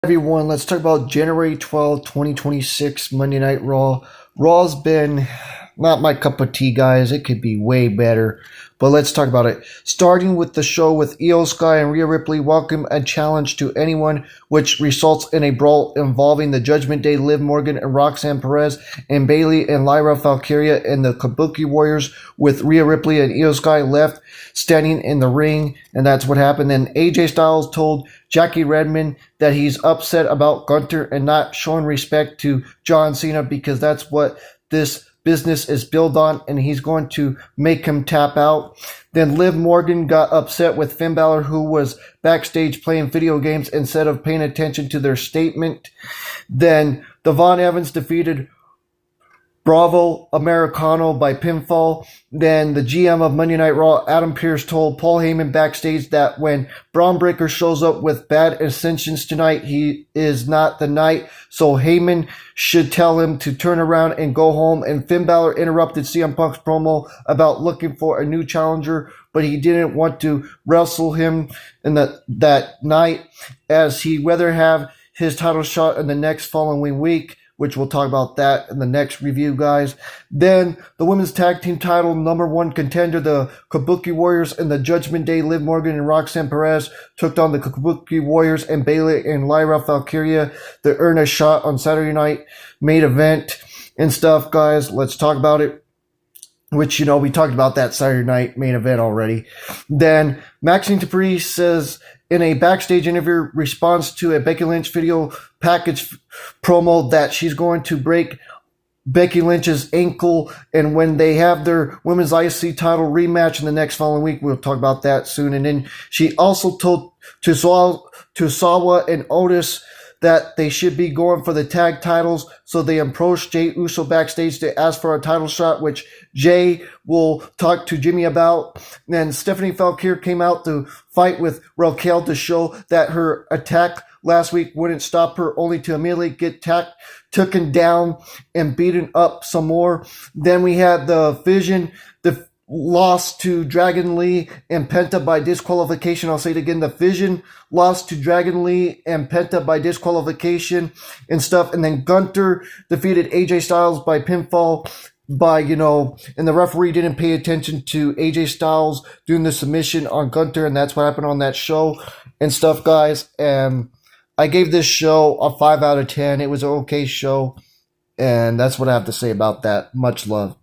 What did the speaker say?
Everyone, let's talk about January 12th, 2026, Monday Night Raw. Raw's been not my cup of tea, guys. It could be way better, but let's talk about it. Starting with the show with Io Sky and Rhea Ripley welcome a challenge to anyone, which results in a brawl involving the Judgment Day, Liv Morgan and Roxanne Perez, and Bayley and Lyra Valkyria and the Kabuki Warriors, with Rhea Ripley and Io Sky left standing in the ring, and that's what happened. Then AJ Styles told Jackie Redmond that he's upset about Gunther and not showing respect to John Cena because that's what this business is built on, and he's going to make him tap out. Then Liv Morgan got upset with Finn Balor, who was backstage playing video games instead of paying attention to their statement. Then Devon Evans defeated Bravo Americano by pinfall. Then the GM of Monday Night Raw, Adam Pearce, told Paul Heyman backstage that when Braun Breaker shows up with bad intentions tonight, he is not the night. So Heyman should tell him to turn around and go home. And Finn Balor interrupted CM Punk's promo about looking for a new challenger, but he didn't want to wrestle him in that night, as he'd rather have his title shot in the next following week, which we'll talk about that in the next review, guys. Then the women's tag team title #1 contender, the Kabuki Warriors and the Judgment Day, Liv Morgan and Roxanne Perez, took on the Kabuki Warriors and Bayley and Lyra Valkyria to earn a shot on Saturday night main event and stuff, guys. Let's talk about it. Which, we talked about that Saturday night main event already. Then Maxine Dupree says in a backstage interview response to a Becky Lynch video package promo that she's going to break Becky Lynch's ankle, and when they have their women's IC title rematch in the next following week, we'll talk about that soon. And then she also told Tozawa and Otis that they should be going for the tag titles, so they approached Jey Uso backstage to ask for a title shot, which Jey will talk to Jimmy about. Then Stephanie Fouquier came out to fight with Raquel to show that her attack last week wouldn't stop her, only to immediately get taken down and beaten up some more. Then we had the Vision, the lost to Dragon Lee and Penta by disqualification. I'll say it again. The Vision lost to Dragon Lee and Penta by disqualification and stuff. And then Gunther defeated AJ Styles by pinfall and the referee didn't pay attention to AJ Styles doing the submission on Gunther, and that's what happened on that show and stuff, guys. And I gave this show a 5 out of 10. It was an okay show, and that's what I have to say about that. Much love.